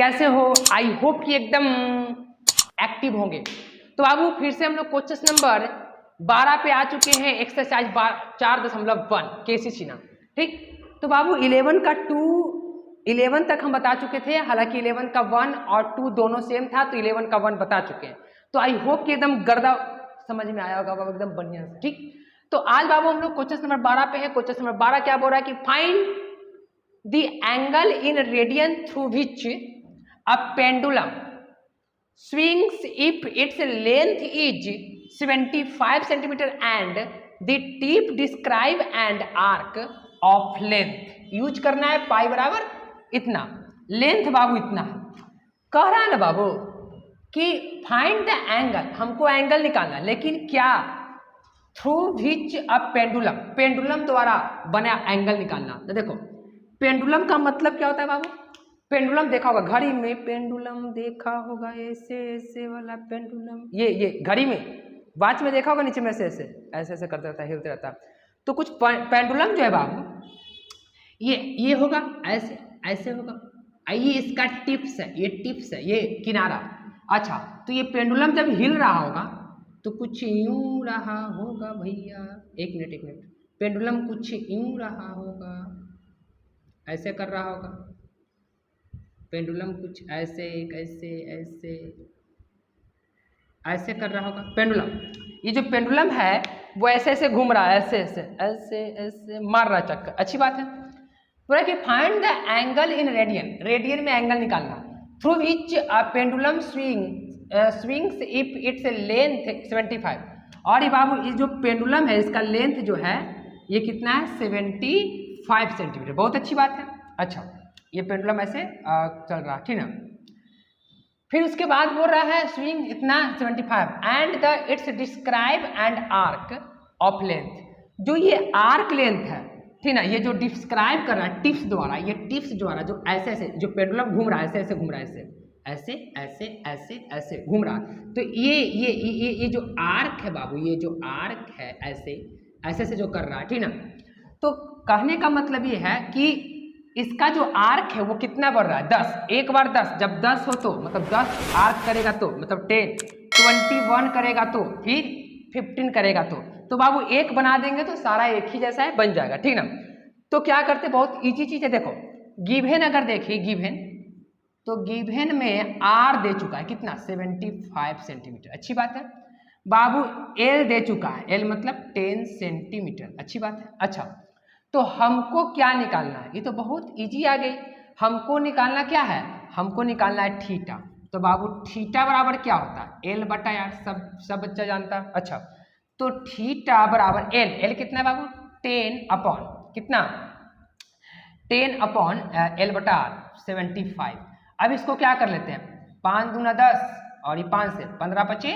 कैसे हो? I hope कि एकदम एक्टिव होंगे। तो बाबू फिर से हम लोग क्वेश्चन नंबर 12 पे आ चुके हैं, एक्सरसाइज 4.1 केसी सीना। ठीक, तो बाबू 11 का 2 11 तक हम बता चुके थे, हालांकि 11 का 1 और 2 दोनों सेम था, तो 11 का 1 बता चुके हैं। तो आई होप कि एकदम गर्दा समझ में आया होगा बाबू, एकदम बढ़िया से। ठीक, तो आज बाबू हम लोग क्वेश्चन नंबर 12 पे है। क्वेश्चन नंबर 12 क्या बोल रहा है कि find the angle in radian through which a pendulum swings if its length is 75 centimeter and the tip describe and arc of length। Use करना है पाई बराबर इतना, लेंथ बाबू इतना कह रहा है ना बाबू कि फाइंड द एंगल, हमको एंगल निकालना, लेकिन क्या through which a pendulum, pendulum द्वारा बना एंगल निकालना। तो देखो पेंडुलम का मतलब क्या होता है बाबू, पेंडुलम देखा होगा घड़ी में, पेंडुलम देखा होगा ऐसे ऐसे वाला पेंडुलम, ये घड़ी में, वॉच में देखा होगा नीचे में ऐसे ऐसे ऐसे ऐसे करता रहता है, हिलते रहता है। तो कुछ पेंडुलम जो है बाबू ये होगा ऐसे ऐसे होगा, ये इसका टिप्स है, ये टिप्स है, ये किनारा। अच्छा, तो ये पेंडुलम जब हिल रहा होगा तो कुछ यूं रहा होगा भैया, एक मिनट, पेंडुलम कुछ यूं रहा होगा, ऐसे कर रहा होगा पेंडुलम, कुछ ऐसे ऐसे ऐसे ऐसे कर रहा होगा पेंडुलम। ये जो पेंडुलम है वो ऐसे ऐसे घूम रहा है, ऐसे ऐसे ऐसे ऐसे मार रहा चक्कर। अच्छी बात है। पूरा कि find the angle in radian, radian में एंगल निकालना, through which a pendulum swings if its length 75। और ये बाबू ये जो पेंडुलम है इसका लेंथ जो है ये कितना है, 75 सेंटीमीटर। बहुत अच्छी बात है। अच्छा, ये पेंडुलम ऐसे चल रहा, ठीक ना। फिर उसके बाद बोल रहा है स्विंग इतना 75 and the it's describe and arc of length, जो ये आर्क लेंथ है, ठीक ना, ये जो डिस्क्राइब कर रहा है टिप्स द्वारा, ये टिप्स द्वारा जो ऐसे ऐसे जो पेंडुलम घूम रहा है, ऐसे ऐसे घूम रहा है, ऐसे ऐसे ऐसे ऐसे घूम रहा, तो ये जो आर्क है बाबू, ये जो आर्क है ऐसे ऐसे ऐसे जो कर रहा है, ठीक ना। तो कहने का मतलब ये है कि इसका जो आर्क है वो कितना बढ़ रहा है, 10, एक बार 10, जब 10 हो तो मतलब 10 आर्क करेगा तो मतलब 10, 21 करेगा तो फिर 15 करेगा तो बाबू एक बना देंगे तो सारा एक ही जैसा है, बन जाएगा, ठीक ना। तो क्या करते, बहुत इजी चीज है। देखो गिवन अगर देखिए गिवन, तो गिवन में आर दे चुका है कितना, 75 सेंटीमीटर। अच्छी बात है बाबू। एल दे चुका है, एल मतलब 10 सेंटीमीटर। अच्छी बात है। अच्छा, तो हमको क्या निकालना है, ये तो बहुत इजी आ गई। हमको निकालना क्या है, हमको निकालना है थीटा। तो बाबू थीटा बराबर क्या होता है, एल बटा यार, सब बच्चा जानता है। अच्छा, तो थीटा बराबर एल, एल कितना है बाबू, 10 अपॉन कितना, 10 अपॉन एल बटा 75। अब इसको क्या कर लेते हैं, 5 दूना 10 और ये 5 से 15 पचे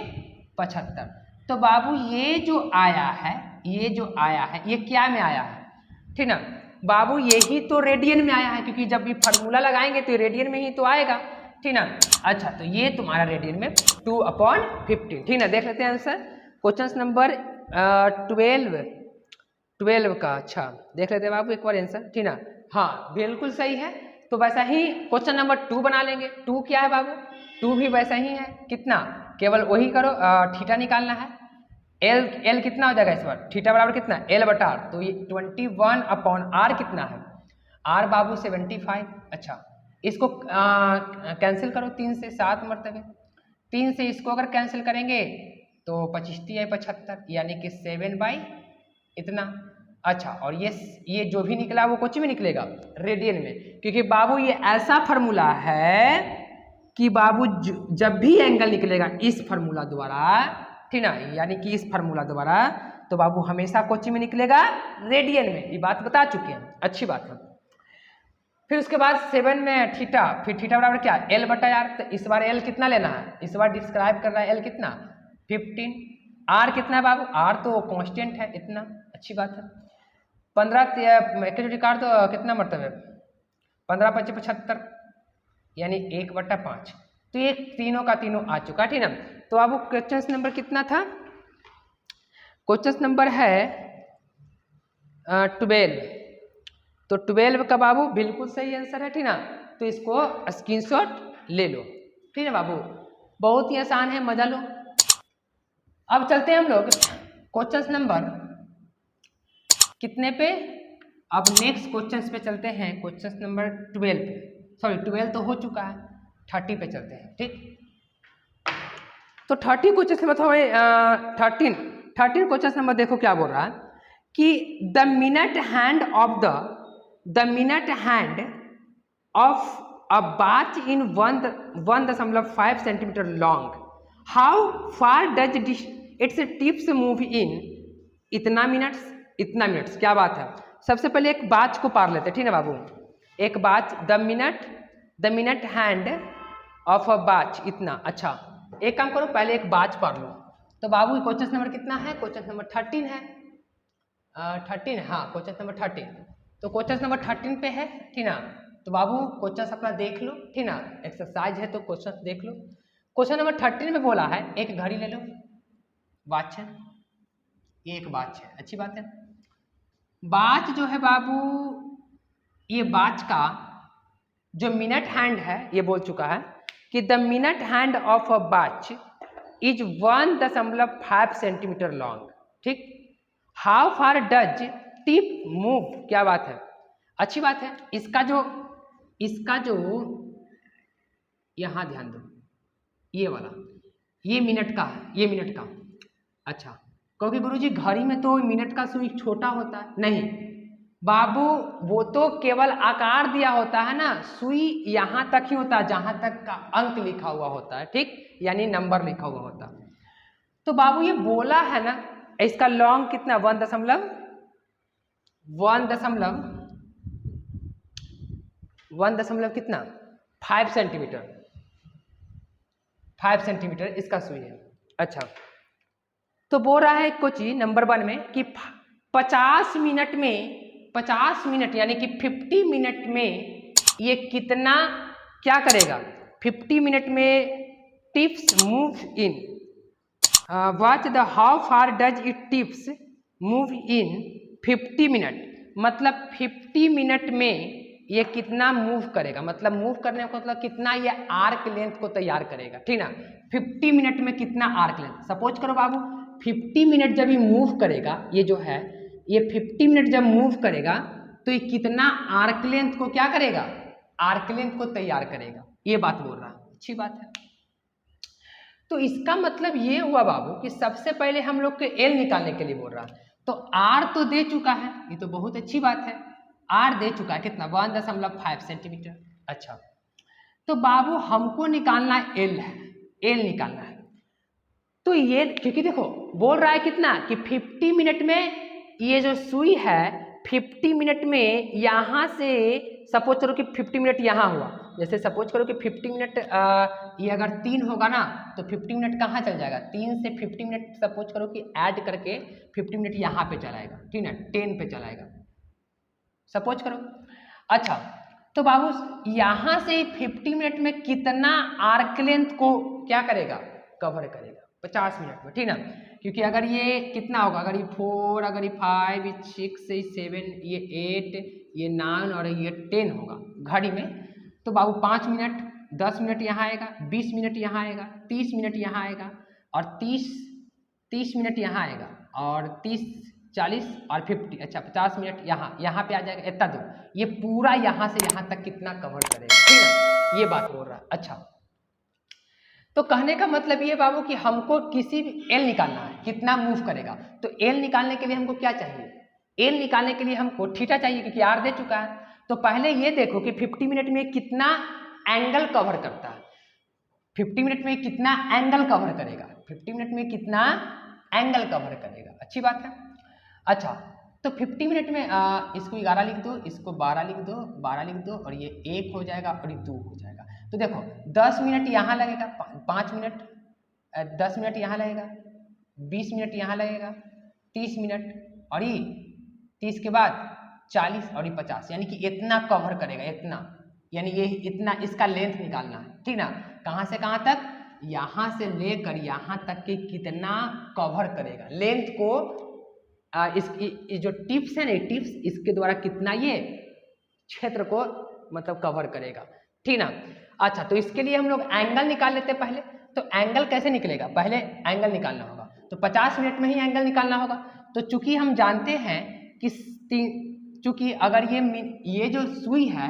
75। तो बाबू ये जो आया है, ये जो आया है ये क्या में आया है, ठीक ना बाबू, यही तो रेडियन में आया है, क्योंकि जब भी फार्मूला लगाएंगे तो रेडियन में ही तो आएगा, ठीक ना। अच्छा, तो ये तुम्हारा रेडियन में 2/15, ठीक ना। देख लेते हैं आंसर क्वेश्चन नंबर 12 का। अच्छा, देख लेते हैं बाबू एक बार आंसर, ठीक ना। हाँ बिल्कुल सही है। तो वैसा ही क्वेश्चन नंबर 2 बना लेंगे। 2 क्या है बाबू, 2 भी वैसा ही है, कितना, केवल वही करो, थीटा निकालना है। एल कितना हो जाएगा इस बार, थीटा बराबर कितना, एल बटा आर, तो ये 21 अपॉन आर कितना है, आर बाबू 75। अच्छा, इसको कैंसिल करो, 3 से 7 मरतबे, 3 से इसको अगर कैंसिल करेंगे तो 25 है 75, यानी कि 7 इतना। अच्छा, और ये जो भी निकला वो कुछ भी निकलेगा रेडियन में, क्योंकि बाबू ये ऐसा फार्मूला है कि बाबू जब भी एंगल निकलेगा इस फार्मूला द्वारा, ठीक ना, यानी कि इस फार्मूला द्वारा, तो बाबू हमेशा कोची में निकलेगा, रेडियन में। ये बात बता चुके हैं, अच्छी बात है। फिर उसके बाद 7 में थीटा, फिर थीटा बराबर क्या, एल बटा आर। तो इस बार एल कितना लेना है, इस बार डिस्क्राइब कर रहा है एल कितना, 15। आर कितना है बाबू, आर तो कांस्टेंट है इतना। अच्छी बात है। 15 काट तो कितना मतलब है, 15 × 5 = 75, यानी 1/5। तो ये तीनों का तीनों आ चुका, ठीक ना। तो अब क्वेश्चन नंबर कितना था, क्वेश्चन नंबर है 12। तो 12 का बाबू बिल्कुल सही आंसर है, ठीक ना। तो इसको स्क्रीनशॉट ले लो। ठीक है बाबू, बहुत ही आसान है, मजा लो। अब चलते हैं हम लोग क्वेश्चन नंबर कितने पे, अब नेक्स्ट क्वेश्चन पे चलते हैं, क्वेश्चन नंबर 12 पे। सॉरी 12 तो हो चुका है, 30 पे चलते हैं। ठीक, तो 30 क्वेश्चन नंबर 13 क्वेश्चन नंबर देखो क्या बोल रहा है कि द मिनट हैंड ऑफ अ बाच इन 1.5 centimetre long, how far does it's tips move in इतना मिनट्स। क्या बात है। सबसे पहले एक बाच को पार लेते हैं, ठीक है बाबू। एक बाच, द मिनट हैंड ऑफ अ बाच इतना। अच्छा, एक काम करो, पहले एक बाच पार लो। तो बाबू क्वेश्चन नंबर कितना है, क्वेश्चन नंबर 13 है। 13, हाँ क्वेश्चन नंबर 13। तो क्वेश्चन नंबर 13 पे है, ठीक ना। तो बाबू क्वेश्चन अपना देख लो, ठीक ना, एक्सरसाइज है तो क्वेश्चन देख लो। क्वेश्चन नंबर 13 में बोला है एक घड़ी ले लो, वाच है, ये एक वाच है, अच्छी बात है। वाच जो है बाबू, ये वाच का जो मिनट हैंड है ये बोल चुका है कि the minute hand of a watch is 1.5 centimetre long. ठीक, how far does tip move. क्या बात है, अच्छी बात है। इसका जो यहां ध्यान दो, ये वाला, ये मिनट का है, ये मिनट का। अच्छा, क्योंकि गुरुजी घड़ी में तो मिनट का सुई छोटा होता है। नहीं बाबू, वो तो केवल आकार दिया होता है ना, सुई यहां तक ही होता है जहां तक का अंक लिखा हुआ होता है। ठीक, यानी नंबर लिखा हुआ होता है। तो बाबू ये बोला है ना, इसका लॉन्ग कितना, 1 कितना 5 सेंटीमीटर, 5 सेंटीमीटर इसका सुई है। अच्छा, तो बोल रहा है कुछ नंबर 1 में कि 50 मिनट यानी कि 50 मिनट में ये कितना क्या करेगा, 50 मिनट में tips move in, watch the how far does it tips move in 50 minute. मतलब 50 मिनट में ये कितना मूव करेगा, मतलब मूव करने का मतलब कितना ये आर्क लेंथ को तैयार करेगा। ठीक ना, 50 मिनट में कितना आर्क लेंथ। सपोज करो बाबू 50 मिनट जब ये मूव करेगा, ये जो है ये 50 मिनट जब मूव करेगा तो ये कितना आर्क लेंथ को क्या करेगा, आर्क लेंथ को तैयार करेगा। ये बात बोल रहा है, अच्छी बात है। तो इसका मतलब ये हुआ बाबू कि सबसे पहले हम लोग के एल निकालने के लिए बोल रहा है। तो आर तो दे चुका है, ये तो बहुत अच्छी बात है, आर दे चुका है कितना, 1.5 सेंटीमीटर। अच्छा, तो बाबू हमको निकालना एल है, एल निकालना है। तो ये क्योंकि देखो बोल रहा है कितना कि 50 मिनट में ये जो सुई है 50 मिनट में यहाँ से सपोज करो कि 50 मिनट यहाँ हुआ, जैसे सपोज करो कि 50 मिनट ये अगर 3 होगा ना तो 50 मिनट कहाँ चल जाएगा, 3 से 50 मिनट सपोज करो कि ऐड करके 50 मिनट यहाँ पे चलाएगा, ठीक है, 10 पे चलाएगा सपोज करो। अच्छा, तो बाबू यहाँ से 50 मिनट में कितना आर्क लेंथ को क्या करेगा, कवर करेगा 50 मिनट में, ठीक ना। क्योंकि अगर ये कितना होगा, अगर ये 4, अगर ये 5, ये 6, ये 7, ये 8, ये 9 और ये 10 होगा घड़ी में, तो बाबू 5 मिनट 10 मिनट यहाँ आएगा, 20 मिनट यहाँ आएगा, 30 मिनट यहाँ आएगा और 30 मिनट यहाँ आएगा और 30, 40 और 50। अच्छा 50 मिनट यहाँ पे आ जाएगा, इतना दूर ये पूरा यहाँ से यहाँ तक कितना कवर करेगा, ठीक है, ये बात बोल रहा है। अच्छा, तो कहने का मतलब ये बाबू कि हमको किसी भी एल निकालना है, कितना मूव करेगा। तो एल निकालने के लिए हमको क्या चाहिए, एल निकालने के लिए हमको थीटा चाहिए क्योंकि आर दे चुका है। तो पहले ये देखो कि 50 मिनट में कितना एंगल कवर करता है, 50 मिनट में कितना एंगल कवर करेगा, 50 मिनट में कितना एंगल कवर करेगा, अच्छी बात है। अच्छा, तो 50 मिनट में इसको 11 लिख दो, इसको 12 लिख दो, 12 लिख दो और ये 1 हो जाएगा और ये 2 हो जाएगा। तो देखो 10 मिनट यहाँ लगेगा, 5 मिनट 10 मिनट यहाँ लगेगा, 20 मिनट यहाँ लगेगा, 30 मिनट और ये 30 के बाद 40 और ये 50, यानी कि इतना कवर करेगा, इतना, यानी ये इतना इसका लेंथ निकालना है, ठीक ना। कहाँ से कहाँ तक, यहाँ से लेकर यहाँ तक के कितना कवर करेगा लेंथ को, इसकी जो टिप्स है ना, टिप्स इसके द्वारा कितना ये क्षेत्र को मतलब कवर करेगा, ठीक ना। अच्छा, तो इसके लिए हम लोग एंगल निकाल लेते हैं पहले। तो एंगल कैसे निकलेगा, पहले एंगल निकालना होगा, तो 50 मिनट में ही एंगल निकालना होगा। तो चूंकि हम जानते हैं कि चूंकि अगर ये जो सुई है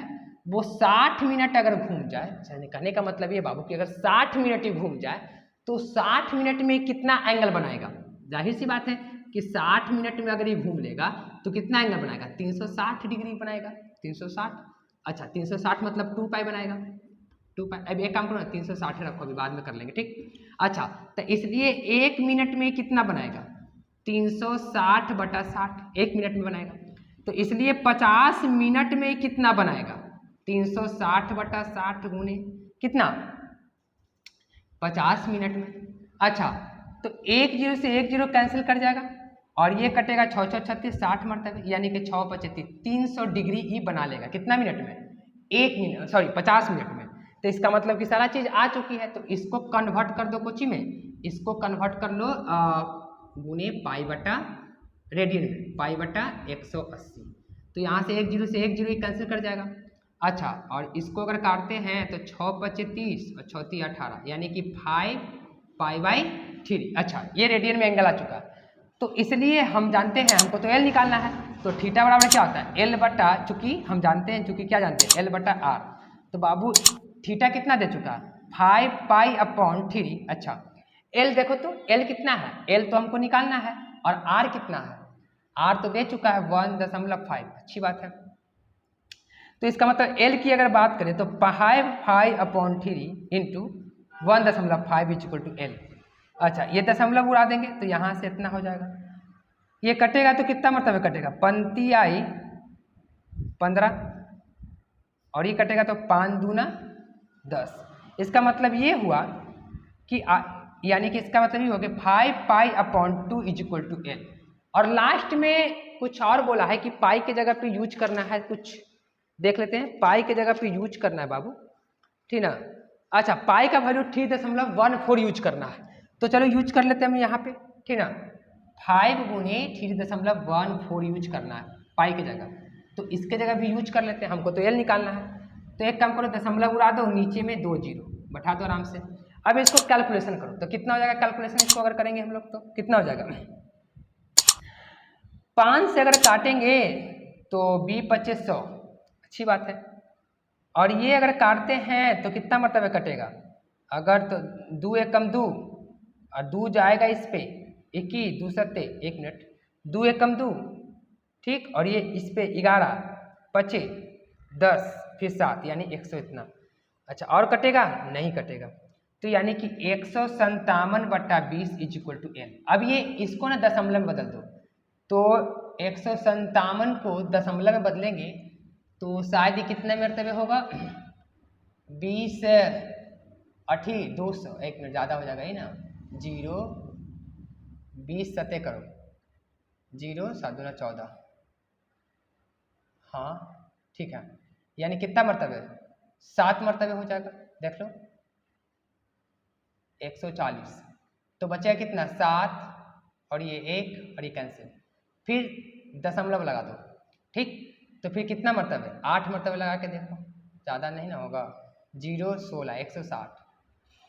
वो 60 मिनट अगर घूम जाए, कहने का मतलब ये बाबू कि अगर 60 मिनट ही घूम जाए तो 60 मिनट में कितना एंगल बनाएगा। जाहिर सी बात है कि 60 मिनट में अगर ये घूम लेगा तो कितना एंगल बनाएगा, 360 डिग्री बनाएगा। 360, अच्छा 360 मतलब 2 पाई बनाएगा। 2 पाई, अब एक काम करो ना, 360 रखो, अभी बाद में कर लेंगे, ठीक। अच्छा, तो इसलिए 1 मिनट में कितना बनाएगा, 360/60 1 मिनट में बनाएगा। तो इसलिए 50 मिनट में कितना बनाएगा, 360/60 गुने कितना, 50 मिनट में। अच्छा, तो 1 0 से 1 0 कैंसिल कर जाएगा और ये कटेगा 6 6 36 60 मरतबे, यानी कि 6 5 35 300 डिग्री ही बना लेगा। कितना मिनट में, 1 मिनट, सॉरी 50 मिनट में। तो इसका मतलब कि सारा चीज आ चुकी है। तो इसको कन्वर्ट कर दो कोची में, इसको कन्वर्ट कर लो गुने पाई बटा रेडियन में, पाई बटा 180। तो यहाँ से 1 0 से 1 0 ही कैंसिल कर जाएगा। अच्छा, और इसको अगर काटते हैं तो 6 5 30 और 6 3 18, यानी कि 5 पाई/3। अच्छा, ये रेडियन में एंगल आ चुका है। तो इसलिए हम जानते हैं हमको तो एल निकालना है, तो थीटा बराबर क्या होता है, एल बटा, चूंकि हम जानते हैं, चूंकि क्या जानते हैं, एल बटा आर। तो बाबू थीटा कितना दे चुका है, 5 पाई/3। अच्छा, एल देखो तो एल कितना है, एल तो हमको निकालना है, और आर कितना है, आर तो दे चुका है 1.5। अच्छी बात है। तो इसका मतलब एल की अगर बात करें तो 5 पाई/3 इंटू 1.5 इक्वल टू एल। अच्छा, ये दशमलव उड़ा देंगे तो यहाँ से इतना हो जाएगा, ये कटेगा तो कितना मरतबे कटेगा, 35 आई 15, और ये कटेगा तो 5 दूना 10। इसका मतलब ये हुआ कि यानी कि इसका मतलब ये हो गया 5 पाई/2 इक्वल टू एल। और लास्ट में कुछ और बोला है कि पाई के जगह पे यूज करना है, कुछ देख लेते हैं। पाई के जगह पे यूज करना है बाबू, ठीक ना। अच्छा, पाई का वैल्यू 3.14 यूज करना है, तो चलो यूज कर लेते हैं हम यहाँ पे, ठीक ना। 5 गुने 3.14 यूज करना है पाई के जगह, तो इसके जगह भी यूज कर लेते हैं, हमको तो एल निकालना है। तो एक काम करो, दशमलव उड़ा दो, नीचे में 2 0 बैठा दो आराम से। अब इसको कैलकुलेशन करो तो कितना हो जाएगा, कैलकुलेशन इसको अगर करेंगे हम लोग तो कितना हो जाएगा, 5 से अगर काटेंगे तो 20/2500, अच्छी बात है। और ये अगर काटते हैं तो कितना मरतबे कटेगा, अगर तो 2 एकम 2 और 2 जाएगा इस पे 21 2 सत्ते 1 मिनट, 2 एकम 2, ठीक, और ये इस पे 11 25 10 फिर 7, यानी 100 इतना। अच्छा, और कटेगा नहीं कटेगा, तो यानी कि 157/20 इक्वल टू एल। अब ये इसको ना दशमलव में बदल दो, तो 157 को दशमलव में बदलेंगे तो शायद ये कितने मरतबे होगा, 20 8 200, 1 मिनट ज़्यादा हो जाएगा ही ना, 0 20 सत्ते करो, 0 7 दूना 14, हाँ ठीक है, यानी कितना मरतबे, 7 मरतबे हो जाएगा। देख लो 140, तो बचेगा कितना, 7 और ये 1 और ये कैंसिल, फिर दशमलव लगा दो, ठीक। तो फिर कितना मरतबे, 8 मरतबे लगा के देखो, ज़्यादा नहीं ना होगा, 0 16 160,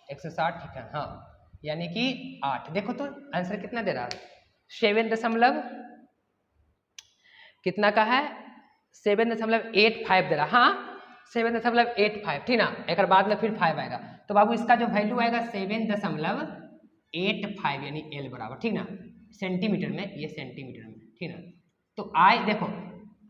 ठीक है, हाँ, यानी कि 8। देखो तो आंसर कितना दे रहा है, 7 दशमलव कितना का है, 7.85 दे रहा, हाँ 7.85, ठीक ना। एक बाद में फिर 5 आएगा, तो बाबू इसका जो वैल्यू आएगा 7.85, यानी एल बराबर, ठीक ना, सेंटीमीटर में, ये सेंटीमीटर में, ठीक ना। तो देखो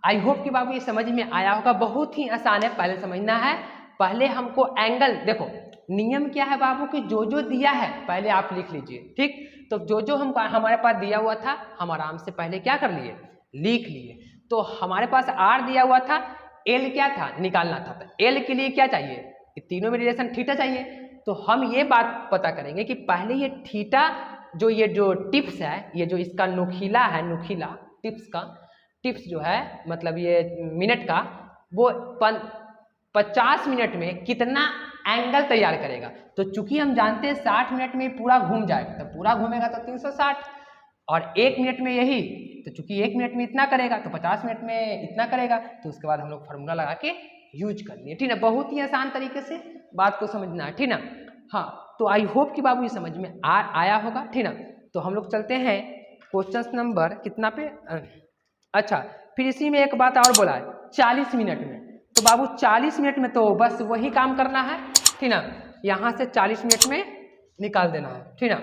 आई होप कि बाबू ये समझ में आया होगा, बहुत ही आसान है, पहले समझना है, पहले हमको एंगल, देखो नियम क्या है बाबू कि जो जो दिया है पहले आप लिख लीजिए, ठीक। तो जो जो हमको हमारे पास दिया हुआ था हम आराम से पहले क्या कर लिए, लिख लिए। तो हमारे पास आर दिया हुआ था, एल क्या था, निकालना था, तो एल के लिए क्या चाहिए, तीनों में रिलेशन थीटा चाहिए। तो हम ये बात पता करेंगे कि पहले ये थीटा ये जो टिप्स है, ये जो इसका नुकीला है, नुकीला टिप्स का, टिप्स जो है मतलब ये मिनट का, वो 50 मिनट में कितना एंगल तैयार करेगा। तो चूंकि हम जानते हैं 60 मिनट में पूरा घूम जाएगा, तो पूरा घूमेगा तो 360, और 1 मिनट में यही, तो चूंकि 1 मिनट में इतना करेगा तो 50 मिनट में इतना करेगा। तो उसके बाद हम लोग फार्मूला लगा के यूज कर लिए, ठीक है। बहुत ही आसान तरीके से बात को समझना है, ठीक ना। हाँ, तो आई होप कि बाबू ये समझ में आया होगा, ठीक ना। तो हम लोग चलते हैं क्वेश्चन नंबर कितना पे। अच्छा, फिर इसी में एक बात और बोला है 40 मिनट में। तो बाबू 40 मिनट में तो बस वही काम करना है, ठीक ना। यहाँ से 40 मिनट में निकाल देना है, ठीक ना।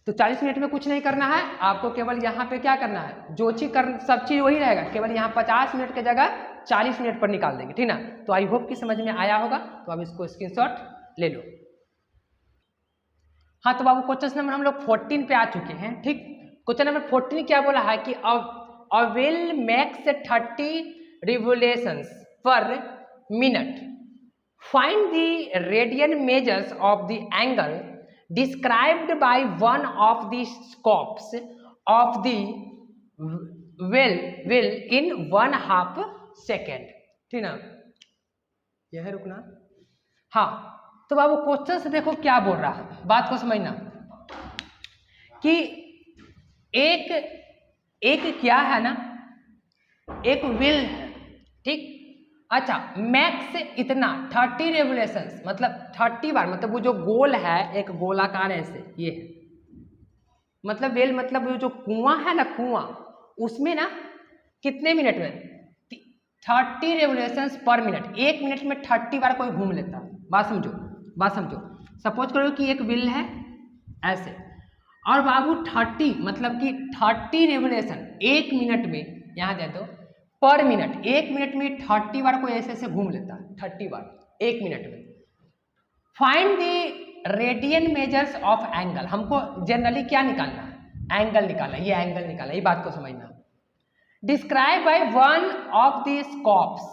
तो 40 मिनट में कुछ नहीं करना है आपको, केवल यहाँ पे क्या करना है, जो चीज सब चीज वही रहेगा, केवल यहाँ 50 मिनट की जगह 40 मिनट पर निकाल देंगे, ठीक ना। तो आई होप कि समझ में आया होगा। तो अब इसको स्क्रीनशॉट ले लो। हाँ, तो बाबू क्वेश्चन नंबर हम लोग 14 पे आ चुके हैं, ठीक। क्वेश्चन नंबर 14 क्या बोला है कि a wheel makes 30 revolutions per minute. Find the radian measures of the angle described by one of the scopes of the wheel in 1/2 second, ठीक ना। यह है रुकना। हाँ, तो बाबू क्वेश्चन से देखो क्या बोल रहा है, बात को समझना कि एक क्या है ना, एक व्हील है, ठीक। अच्छा, मैक्स इतना 30 रेवोल्यूशंस मतलब 30 बार, मतलब वो जो गोल है एक गोलाकार ऐसे ये है, मतलब व्हील मतलब वो जो कुआं है ना, कुआं उसमें ना कितने मिनट में 30 रेवोल्यूशंस पर मिनट, एक मिनट में 30 बार कोई घूम लेता है। बात समझो। सपोज करो कि एक व्हील है ऐसे, और बाबू 30 मतलब कि 30 रेवोल्यूशन एक मिनट में, यहाँ दे दो पर मिनट, एक मिनट में 30 बार कोई ऐसे ऐसे घूम लेता है, 30 बार एक मिनट में। Find the radian measures of angle, हमको जनरली क्या निकालना है, एंगल निकालना, ये एंगल निकालना, ये बात को समझना। Describe by one of the scopes,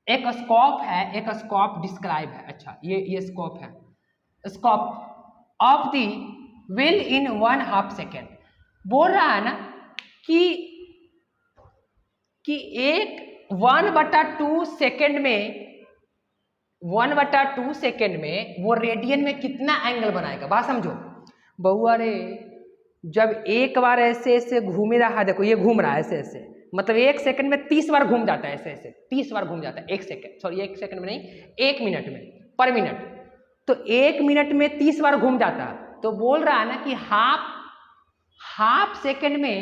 एक स्कोप है, एक स्कोप डिस्क्राइब है। अच्छा, ये स्कोप है, scope of the wheel in 1/2 second. बोल रहा है ना कि एक 1/2 सेकेंड में, 1/2 सेकेंड में वो रेडियन में कितना एंगल बनाएगा। बात समझो बहुआ रे, जब एक बार ऐसे ऐसे घूम रहा है, देखो ये घूम रहा है ऐसे ऐसे, मतलब एक सेकंड में 30 बार घूम जाता है, ऐसे ऐसे 30 बार घूम जाता है एक सेकंड में नहीं, एक मिनट में, पर मिनट। तो एक मिनट में 30 बार घूम जाता है। तो बोल रहा है ना कि हाफ सेकंड में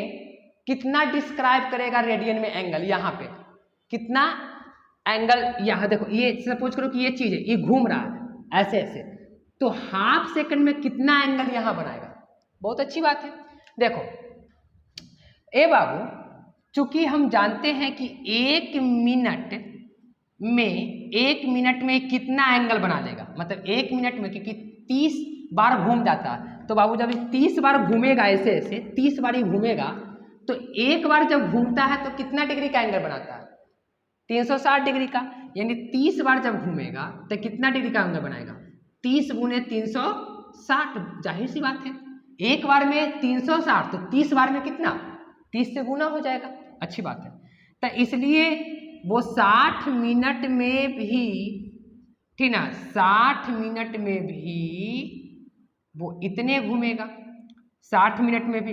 कितना डिस्क्राइब करेगा रेडियन में एंगल, यहाँ पे कितना एंगल, यहाँ देखो ये सपोज करो कि ये चीज है, ये घूम रहा है ऐसे ऐसे, तो हाफ सेकंड में कितना एंगल यहाँ बनाएगा। बहुत अच्छी बात है। देखो ए बाबू, चूंकि हम जानते हैं कि एक मिनट में कितना एंगल बना लेगा, मतलब एक मिनट में, क्योंकि 30 बार घूम जाता है, तो बाबू जब 30 बार घूमेगा ऐसे ऐसे 30 बार ही घूमेगा, तो एक बार जब घूमता है तो कितना डिग्री का एंगल बनाता है, 360 डिग्री का। यानी 30 बार जब घूमेगा तो कितना डिग्री का एंगल बनाएगा, 30 × 360। जाहिर सी बात है, एक बार में 360, तो 30 बार में कितना, 30 से गुना हो जाएगा। अच्छी बात है। तो इसलिए वो 60 मिनट में भी, ठीक ना, 60 मिनट में भी वो इतने घूमेगा, 60 मिनट में भी,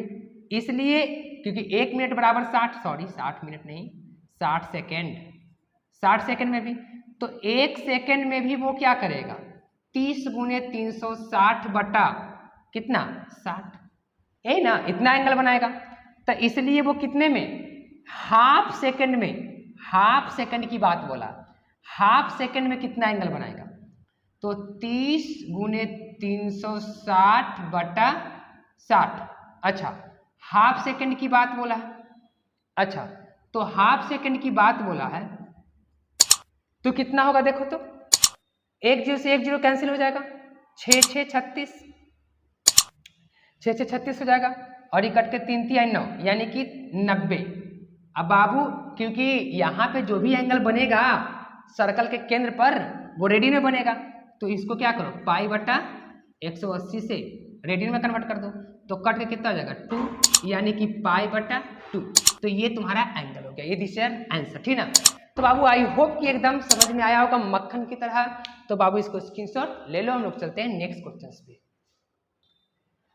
इसलिए क्योंकि 1 मिनट बराबर 60 मिनट नहीं, 60 सेकेंड, 60 सेकेंड में भी, तो 1 सेकेंड में भी वो क्या करेगा, 30 × 360 बटा कितना 60, है ना, इतना एंगल बनाएगा। तो इसलिए वो कितने में, हाफ सेकेंड में, हाफ सेकेंड की बात बोला, हाफ सेकेंड में कितना एंगल बनाएगा, तो 30 × 360 बटा 60। अच्छा, हाफ सेकेंड की बात बोला है। अच्छा, तो हाफ सेकेंड की बात बोला है तो कितना होगा, देखो तो 1 0 से 1 0 कैंसिल हो जाएगा, 6 6 36, 6 6 36 हो जाएगा, और ये कट के 3 3 9 यानी कि 90। अब बाबू क्योंकि यहाँ पे जो भी एंगल बनेगा सर्कल के केंद्र पर वो रेडियन में बनेगा, तो इसको क्या करो, पाई बटा 180 से रेडियन में कन्वर्ट कर दो, तो कट के कितना हो जाएगा 2, यानी कि पाई बटा 2। तो ये तुम्हारा एंगल हो गया, ये दिस इज आंसर, ठीक ना। तो बाबू आई होप कि एकदम समझ में आया होगा मक्खन की तरह। तो बाबू इसको स्क्रीनशॉट ले लो, हम लोग चलते हैं नेक्स्ट क्वेश्चन पे।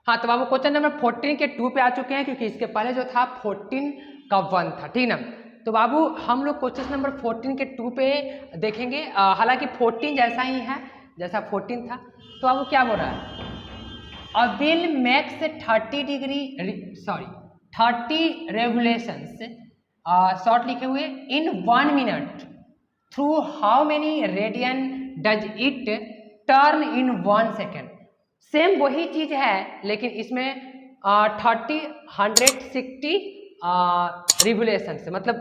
हाँ, तो बाबू क्वेश्चन नंबर 14 के 2 पे आ चुके हैं, क्योंकि इसके पहले जो था 14 का 1 था, ठीक ना। तो बाबू हम लोग क्वेश्चन नंबर 14 के 2 पे देखेंगे, हालांकि 14 जैसा ही है, जैसा 14 था। तो अब वो क्या बोल रहा है, अ व्हील मेक्स 30 रेवोल्यूशंस, शॉर्ट लिखे हुए, इन 1 minute, through how many radian does it turn in 1 second. Same वही चीज है लेकिन इसमें 160 रिवोल्यूशन से मतलब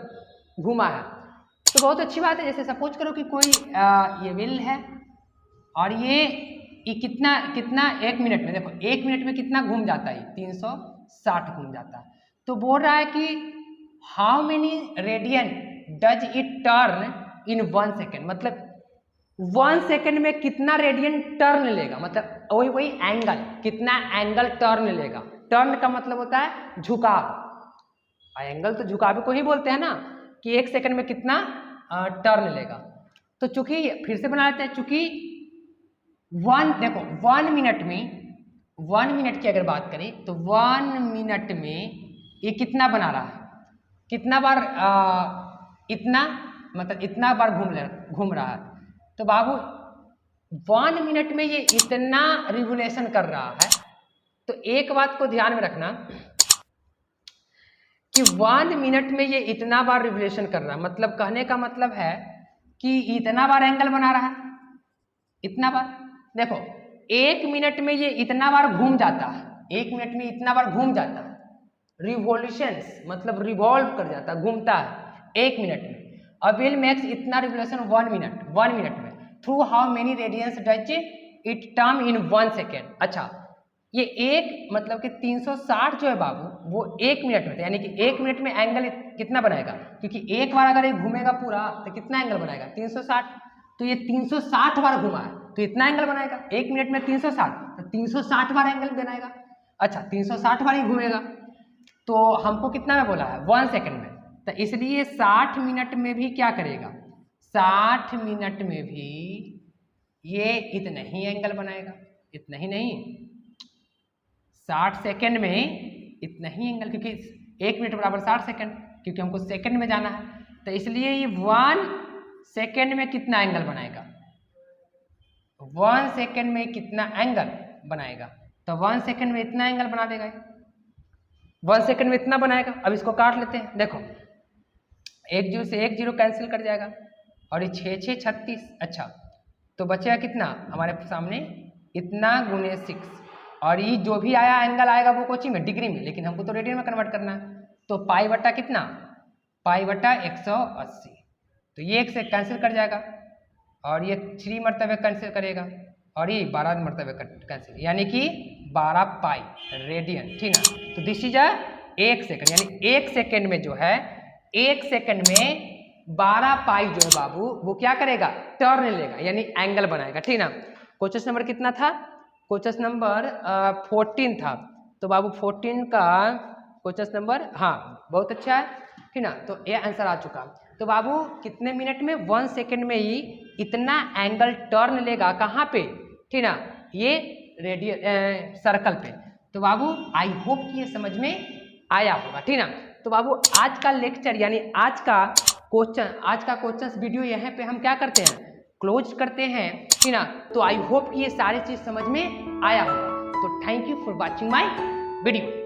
घूमा है। तो बहुत अच्छी बात है। जैसे सपोज करो कि कोई ये व्हील है और ये कितना 1 मिनट में, देखो 1 मिनट में कितना घूम जाता है, 360 घूम जाता है। तो बोल रहा है कि how many radian does it turn in 1 second, मतलब 1 सेकेंड में कितना रेडियन टर्न लेगा, मतलब वही एंगल, कितना एंगल टर्न लेगा। टर्न का मतलब होता है झुकाव, एंगल तो झुकाव को ही बोलते हैं ना, कि 1 सेकेंड में कितना टर्न लेगा। तो चूंकि फिर से बना लेते हैं, चूंकि 1 मिनट में, 1 मिनट की अगर बात करें तो 1 मिनट में ये कितना बना रहा है, कितना बार इतना, मतलब इतना बार घूम रहा है। तो बाबू 1 मिनट में ये इतना रिवोल्यूशन कर रहा है। तो एक बात को ध्यान में रखना कि 1 मिनट में ये इतना बार रिवोल्यूशन कर रहा है, मतलब कहने का मतलब है कि इतना बार एंगल बना रहा है, इतना बार। देखो 1 मिनट में ये इतना बार घूम जाता है, 1 मिनट में इतना बार घूम जाता है, रिवोल्यूशंस मतलब रिवॉल्व कर जाता है, घूमता है 1 मिनट में। अ व्हील मेक्स इतना रिवोल्यूशन 1 मिनट में, through how many radians does it turn in 1 second. अच्छा, ये एक मतलब कि 360 जो है बाबू वो 1 मिनट में था, यानी कि 1 मिनट में एंगल कितना बनाएगा, क्योंकि एक बार अगर ये घूमेगा पूरा तो कितना एंगल बनाएगा, 360। तो ये 360 बार घुमा है तो इतना एंगल बनाएगा, 1 मिनट में 360, तो 360 बार एंगल बनाएगा। अच्छा, 360 बार ही घूमेगा, तो हमको कितना में बोला है, 1 सेकेंड में। तो इसलिए 60 मिनट में भी क्या करेगा, 60 मिनट में भी ये इतना ही एंगल बनाएगा, इतना ही नहीं, 60 सेकेंड में इतना ही एंगल, क्योंकि 1 मिनट बराबर 60 सेकेंड, क्योंकि हमको सेकेंड में जाना है। तो इसलिए ये 1 सेकेंड में कितना एंगल बनाएगा, 1 सेकेंड में कितना एंगल बनाएगा, तो 1 सेकेंड में इतना एंगल बना देगा, 1 सेकेंड में इतना बनाएगा। अब इसको काट लेते हैं, देखो 1 0 से 1 0 कैंसिल कर जाएगा और ये 6 6 36। अच्छा, तो बचेगा कितना हमारे सामने, इतना गुने 6, और ये जो भी आया एंगल आएगा वो कोची में, डिग्री में, लेकिन हमको तो रेडियन में कन्वर्ट करना है। तो पाई बटा कितना, पाई बटा 180। तो ये 1 से कैंसिल कर जाएगा और ये 3 मरतबे कैंसिल करेगा और ये 12 मरतबे कैंसिल, यानी कि 12 पाई रेडियन, ठीक ना। तो दिस इज 1 सेकेंड, यानी 1 सेकेंड में जो है, 1 सेकेंड में 12 पाई जो है बाबू वो क्या करेगा, टर्न लेगा, यानी एंगल बनाएगा, ठीक ना। क्वेश्चन नंबर कितना था, क्वेश्चन नंबर 14 था। तो बाबू 14 का क्वेश्चन नंबर, हाँ बहुत अच्छा है, ठीक ना। तो ये आंसर आ चुका। तो बाबू कितने मिनट में, 1 सेकेंड में ही इतना एंगल टर्न लेगा, कहाँ पे, ठीक ना, ये रेडियल सर्कल पे। तो बाबू आई होप कि ये समझ में आया होगा, ठीक ना। तो बाबू आज का लेक्चर यानी आज का क्वेश्चन वीडियो यहाँ पे हम क्या करते हैं, क्लोज करते हैं, ठीक ना। तो आई होप कि ये सारी चीज समझ में आया होगा। तो thank you for watching my video.